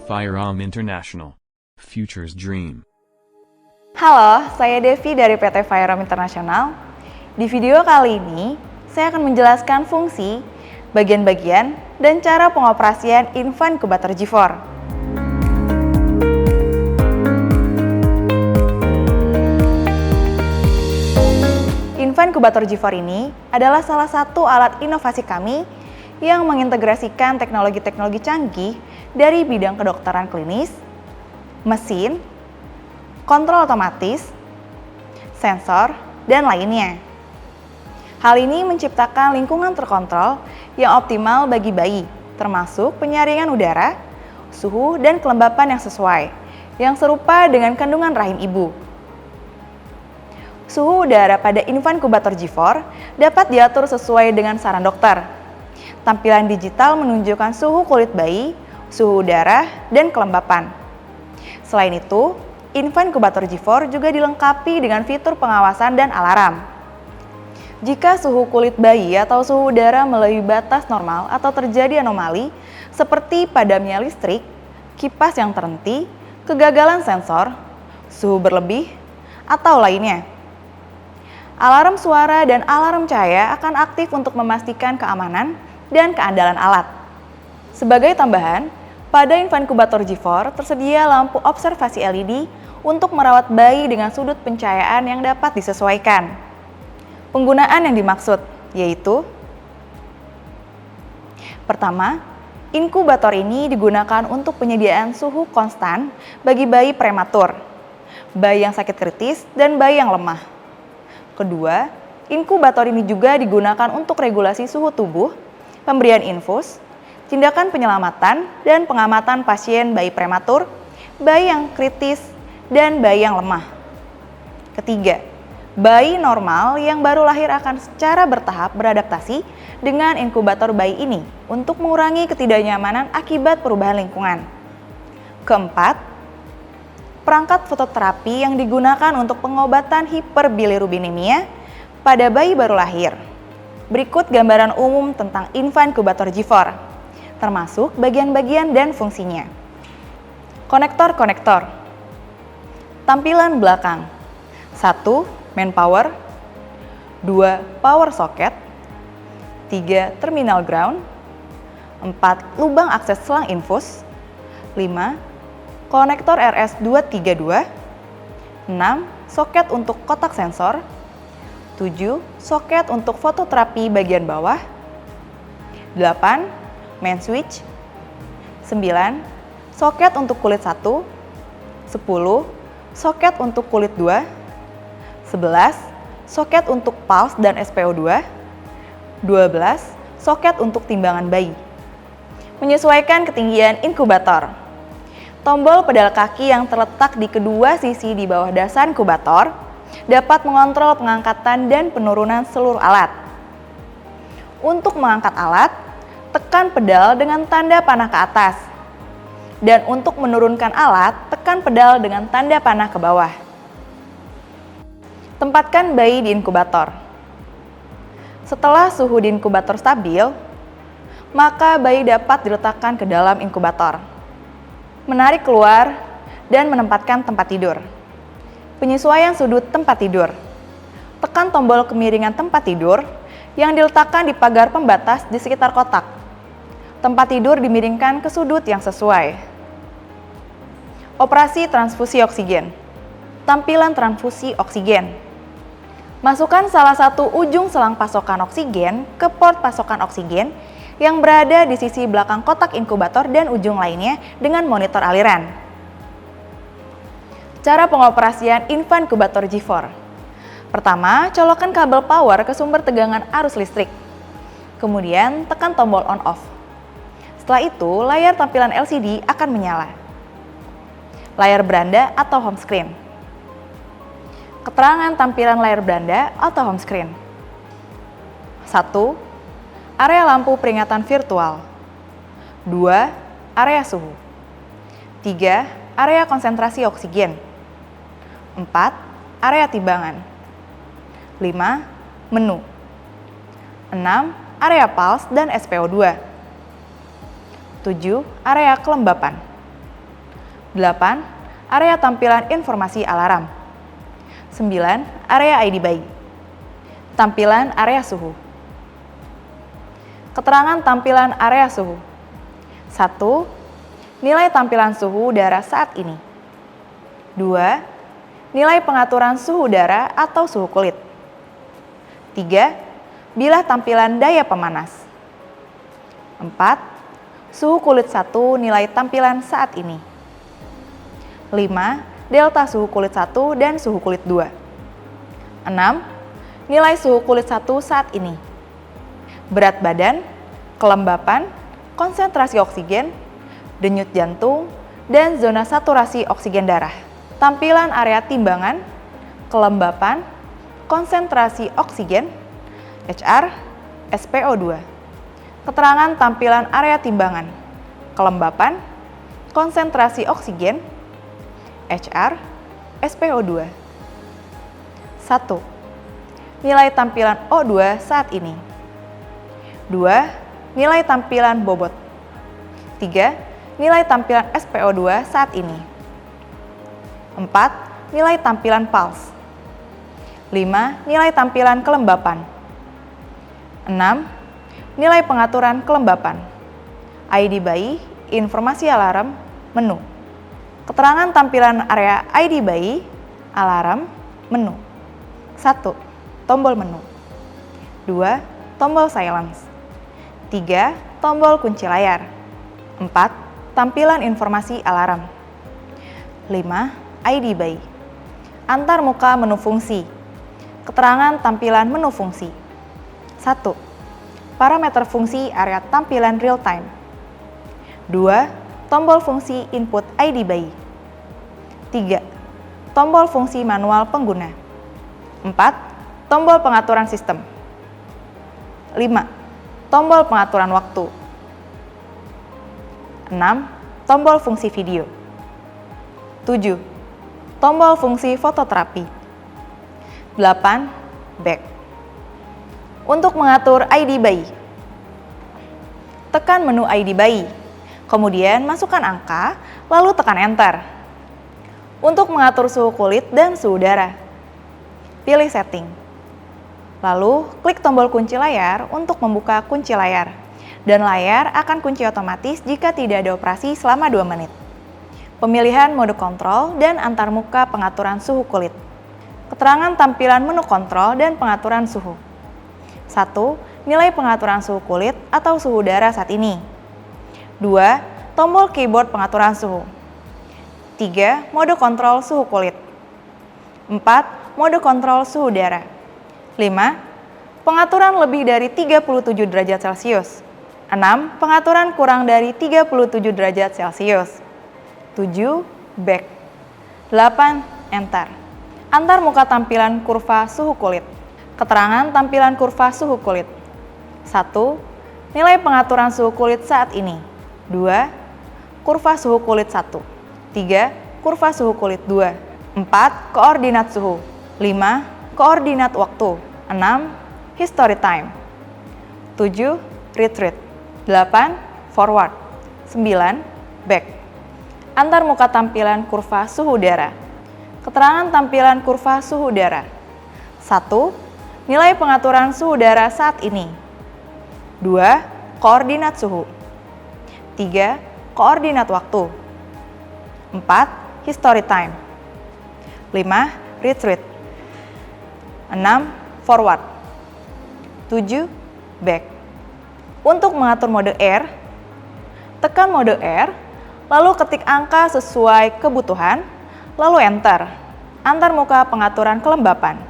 Firearm International. Future's Dream. Halo, saya Devi dari PT Firearm International. Di video kali ini, saya akan menjelaskan fungsi, bagian-bagian, dan cara pengoperasian Infant Incubator G4. Infant Incubator G4 ini adalah salah satu alat inovasi kami yang mengintegrasikan teknologi-teknologi canggih dari bidang kedokteran klinis, mesin, kontrol otomatis, sensor, dan lainnya. Hal ini menciptakan lingkungan terkontrol yang optimal bagi bayi, termasuk penyaringan udara, suhu, dan kelembapan yang sesuai, yang serupa dengan kandungan rahim ibu. Suhu udara pada Infant Incubator G4 dapat diatur sesuai dengan saran dokter. Tampilan digital menunjukkan suhu kulit bayi, suhu udara, dan kelembapan. Selain itu, Infant Incubator G4 juga dilengkapi dengan fitur pengawasan dan alarm. Jika suhu kulit bayi atau suhu udara melebihi batas normal atau terjadi anomali, seperti padamnya listrik, kipas yang terhenti, kegagalan sensor, suhu berlebih, atau lainnya, alarm suara dan alarm cahaya akan aktif untuk memastikan keamanan dan keandalan alat. Sebagai tambahan, pada Infant Incubator G4 tersedia lampu observasi LED untuk merawat bayi dengan sudut pencahayaan yang dapat disesuaikan. Penggunaan yang dimaksud yaitu: pertama, inkubator ini digunakan untuk penyediaan suhu konstan bagi bayi prematur, bayi yang sakit kritis, dan bayi yang lemah. Kedua, inkubator ini juga digunakan untuk regulasi suhu tubuh, pemberian infus, tindakan penyelamatan, dan pengamatan pasien bayi prematur, bayi yang kritis, dan bayi yang lemah. Ketiga, bayi normal yang baru lahir akan secara bertahap beradaptasi dengan inkubator bayi ini untuk mengurangi ketidaknyamanan akibat perubahan lingkungan. Keempat, perangkat fototerapi yang digunakan untuk pengobatan hiperbilirubinemia pada bayi baru lahir. Berikut gambaran umum tentang Infant Incubator G4, termasuk bagian-bagian dan fungsinya. Konektor-konektor. Tampilan belakang. 1. Main power. 2. Power socket. 3. Terminal ground. 4. Lubang akses selang infus. 5. Konektor RS232. 6. Soket untuk kotak sensor. 7. Soket untuk fototerapi bagian bawah. 8. Main switch. 9. Soket untuk kulit 1. 10. Soket untuk kulit 2. 11. Soket untuk pulse dan SPO2. 12. Soket untuk timbangan bayi. Menyesuaikan ketinggian inkubator. Tombol pedal kaki yang terletak di kedua sisi di bawah dasar inkubator dapat mengontrol pengangkatan dan penurunan seluruh alat. Untuk mengangkat alat, tekan pedal dengan tanda panah ke atas. Dan untuk menurunkan alat, tekan pedal dengan tanda panah ke bawah. Tempatkan bayi di inkubator. Setelah suhu di inkubator stabil, maka bayi dapat diletakkan ke dalam inkubator. Menarik keluar dan menempatkan tempat tidur. Penyesuaian sudut tempat tidur. Tekan tombol kemiringan tempat tidur yang diletakkan di pagar pembatas di sekitar kotak. Tempat tidur dimiringkan ke sudut yang sesuai. Operasi transfusi oksigen. Tampilan transfusi oksigen. Masukkan salah satu ujung selang pasokan oksigen ke port pasokan oksigen yang berada di sisi belakang kotak inkubator dan ujung lainnya dengan monitor aliran. Cara pengoperasian Infant Incubator G4. Pertama, colokkan kabel power ke sumber tegangan arus listrik. Kemudian, tekan tombol on-off. Setelah itu, layar tampilan LCD akan menyala. Layar beranda atau home screen. Keterangan tampilan layar beranda atau home screen. 1. Area lampu peringatan virtual. 2. Area suhu. 3. Area konsentrasi oksigen. 4. Area timbangan. 5. Menu. 6. Area pulse dan SPO2. 7. Area kelembapan. 8. Area tampilan informasi alarm. 9. Area ID bayi. Tampilan area suhu. Keterangan tampilan area suhu. 1. Nilai tampilan suhu udara saat ini. 2. Nilai pengaturan suhu udara atau suhu kulit. 3. Bilah tampilan daya pemanas. 4. Suhu kulit 1 nilai tampilan saat ini. 5. Delta suhu kulit 1 dan suhu kulit 2. 6. Nilai suhu kulit 1 saat ini. Berat badan, kelembapan, konsentrasi oksigen, denyut jantung, dan zona saturasi oksigen darah. Tampilan area timbangan, kelembapan, konsentrasi oksigen, HR, SpO2. Keterangan tampilan area timbangan, kelembapan, konsentrasi oksigen, HR, SpO2. 1. Nilai tampilan O2 saat ini. 2. Nilai tampilan bobot. 3. Nilai tampilan SpO2 saat ini. 4. Nilai tampilan pulse. 5. Nilai tampilan kelembapan. 6. Nilai pengaturan kelembapan. ID bayi, informasi alarm, menu. Keterangan tampilan area ID bayi, alarm, menu. 1. Tombol menu. 2. Tombol silence. 3. Tombol kunci layar. 4. Tampilan informasi alarm. 5. ID bayi. Antar muka menu fungsi. Keterangan tampilan menu fungsi. 1. Parameter fungsi area tampilan real time. 2. Tombol fungsi input ID bayi. 3. Tombol fungsi manual pengguna. 4. Tombol pengaturan sistem. 5. Tombol pengaturan waktu. 6. Tombol fungsi video. 7. Tombol fungsi fototerapi. 8. Back. Untuk mengatur ID bayi, tekan menu ID bayi, kemudian masukkan angka, lalu tekan Enter. Untuk mengatur suhu kulit dan suhu udara, pilih Setting. Lalu, klik tombol kunci layar untuk membuka kunci layar, dan layar akan kunci otomatis jika tidak ada operasi selama 2 menit. Pemilihan mode kontrol dan antarmuka pengaturan suhu kulit. Keterangan tampilan menu kontrol dan pengaturan suhu. 1. Nilai pengaturan suhu kulit atau suhu udara saat ini. 2. Tombol keyboard pengaturan suhu. 3. Mode kontrol suhu kulit. 4. Mode kontrol suhu udara. 5. Pengaturan lebih dari 37 derajat Celcius. 6. Pengaturan kurang dari 37 derajat Celcius. 7. Back. 8. Enter. Antar muka tampilan kurva suhu kulit. Keterangan tampilan kurva suhu kulit. 1. Nilai pengaturan suhu kulit saat ini. 2. Kurva suhu kulit 1. 3. Kurva suhu kulit 2. 4. Koordinat suhu. 5. Koordinat waktu. 6. History time. 7. Retreat. 8. Forward. 9. Back. Antar muka tampilan kurva suhu udara. Keterangan tampilan kurva suhu udara. 1. Nilai pengaturan suhu udara saat ini. 2. Koordinat suhu. 3. Koordinat waktu. 4. History time. 5. Retreat. 6. Forward. 7. Back. Untuk mengatur mode air, tekan mode air, lalu ketik angka sesuai kebutuhan, lalu Enter. Antar muka pengaturan kelembapan.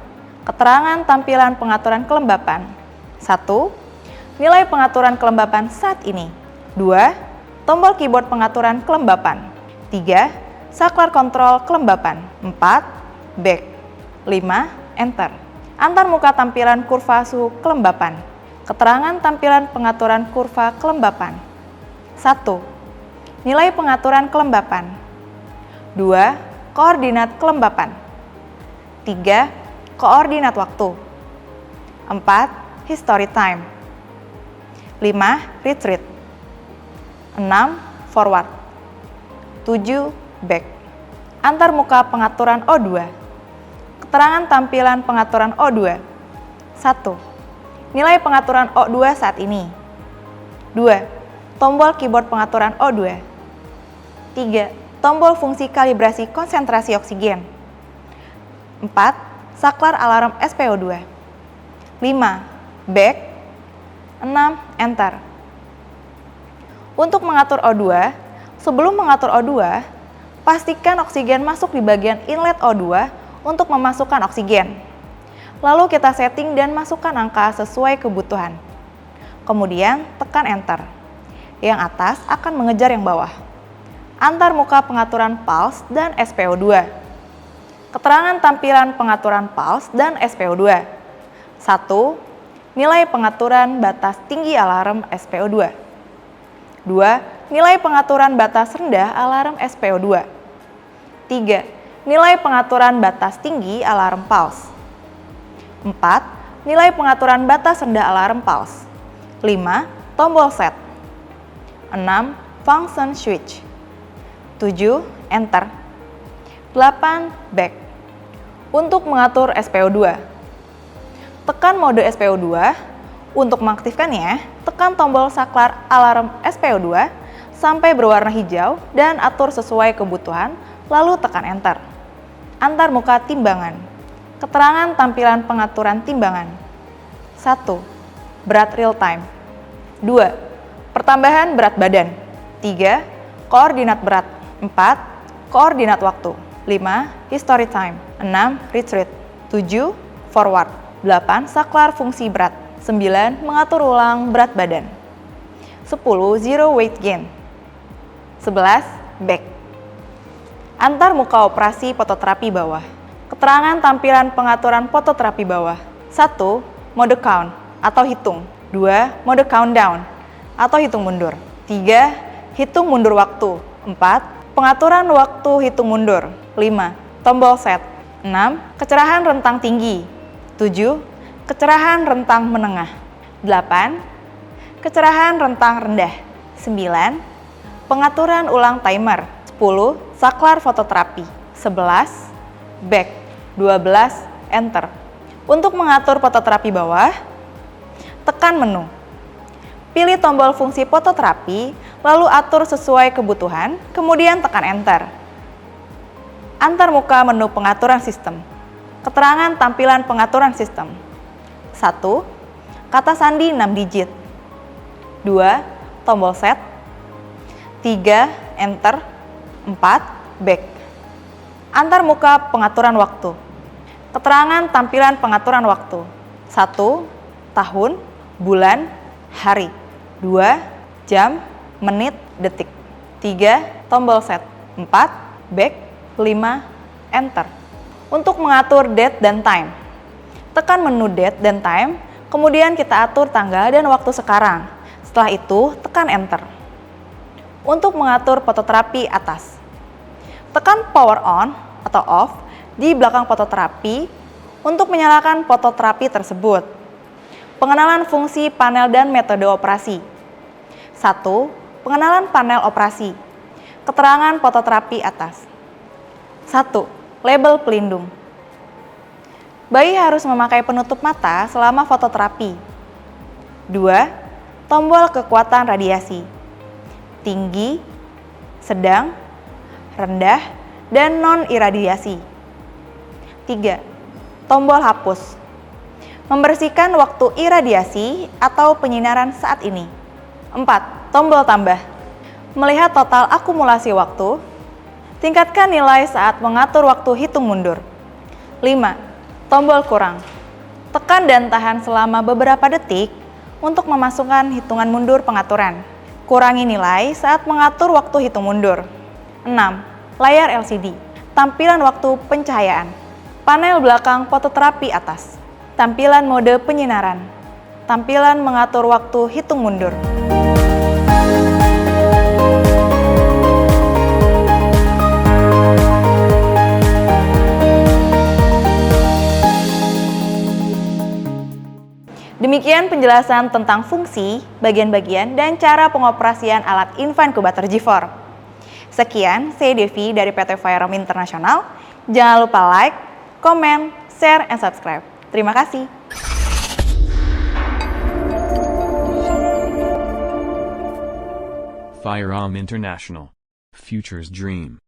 Keterangan tampilan pengaturan kelembapan. 1. Nilai pengaturan kelembapan saat ini. 2. Tombol keyboard pengaturan kelembapan. 3. Saklar kontrol kelembapan. 4. Back. 5. Enter. Antar muka tampilan kurva suhu kelembapan. Keterangan tampilan pengaturan kurva kelembapan. 1. Nilai pengaturan kelembapan. 2. Koordinat kelembapan. 3. Koordinat waktu. 4. History time. 5. Retreat. 6. Forward. 7. back. Antarmuka pengaturan O2. Keterangan tampilan pengaturan O2. 1. Nilai pengaturan O2 saat ini. 2. Tombol keyboard pengaturan O2. 3. Tombol fungsi kalibrasi konsentrasi oksigen. 4. Saklar alarm SPO2. 5. Back. 6. Enter. Untuk mengatur O2, sebelum mengatur O2, pastikan oksigen masuk di bagian inlet O2 untuk memasukkan oksigen. Lalu kita setting dan masukkan angka sesuai kebutuhan. Kemudian tekan Enter. Yang atas akan mengejar yang bawah. Antarmuka pengaturan pulse dan SPO2. Keterangan tampilan pengaturan pulse dan SPO2. 1. Nilai pengaturan batas tinggi alarm SPO2. 2. Nilai pengaturan batas rendah alarm SPO2. 3. Nilai pengaturan batas tinggi alarm pulse. 4. Nilai pengaturan batas rendah alarm pulse. 5. Tombol set. 6. Function switch. 7. Enter. 8. Back. Untuk mengatur SPO2. Tekan mode SPO2. Untuk mengaktifkannya, tekan tombol saklar alarm SPO2 sampai berwarna hijau dan atur sesuai kebutuhan, lalu tekan Enter. Antarmuka timbangan. Keterangan tampilan pengaturan timbangan. 1. Berat real time. 2. Pertambahan berat badan. 3. Koordinat berat. 4. Koordinat waktu. 5. History time. 6. Retreat. 7. Forward. 8. Saklar fungsi berat. 9. Mengatur ulang berat badan. 10. Zero weight gain. 11. Back. Antarmuka operasi fototerapi bawah. Keterangan tampilan pengaturan fototerapi bawah. 1. Mode count atau hitung. 2. Mode countdown atau hitung mundur. 3. Hitung mundur waktu. 4. Pengaturan waktu hitung mundur. 5. Tombol set. 6. Kecerahan rentang tinggi. 7. Kecerahan rentang menengah. 8. Kecerahan rentang rendah. 9. Pengaturan ulang timer. 10. Saklar fototerapi. 11. Back. 12. Enter. Untuk mengatur fototerapi bawah, tekan menu. Pilih tombol fungsi fototerapi, lalu atur sesuai kebutuhan, kemudian tekan Enter. Antarmuka menu pengaturan sistem. Keterangan tampilan pengaturan sistem. 1. Kata sandi 6 digit. 2. Tombol set. 3. Enter. 4. Back. Antarmuka pengaturan waktu. Keterangan tampilan pengaturan waktu. 1. Tahun, bulan, hari. 2. Jam, menit, detik. 3. Tombol set. 4. Back. 5. Enter. Untuk mengatur date dan time, tekan menu date dan time, kemudian kita atur tanggal dan waktu sekarang. Setelah itu, tekan Enter. Untuk mengatur fototerapi atas, tekan power on atau off di belakang fototerapi untuk menyalakan fototerapi tersebut. Pengenalan fungsi panel dan metode operasi. 1. Pengenalan panel operasi. Keterangan fototerapi atas. 1. Label pelindung. Bayi harus memakai penutup mata selama fototerapi. 2. Tombol kekuatan radiasi. Tinggi, sedang, rendah, dan non-iradiasi. 3. Tombol hapus. Membersihkan waktu iradiasi atau penyinaran saat ini. 4. Tombol tambah. Melihat total akumulasi waktu. Tingkatkan nilai saat mengatur waktu hitung mundur. 5. Tombol kurang. Tekan dan tahan selama beberapa detik untuk memasukkan hitungan mundur pengaturan. Kurangi nilai saat mengatur waktu hitung mundur. 6. Layar LCD. Tampilan waktu pencahayaan. Panel belakang fototerapi atas. Tampilan mode penyinaran. Tampilan mengatur waktu hitung mundur. Demikian penjelasan tentang fungsi, bagian-bagian, dan cara pengoperasian alat Infa Incubator G4. Sekian, saya Devi dari PT Firearm International. Jangan lupa like, comment, share, and subscribe. Terima kasih. Firearm International. Future's dream.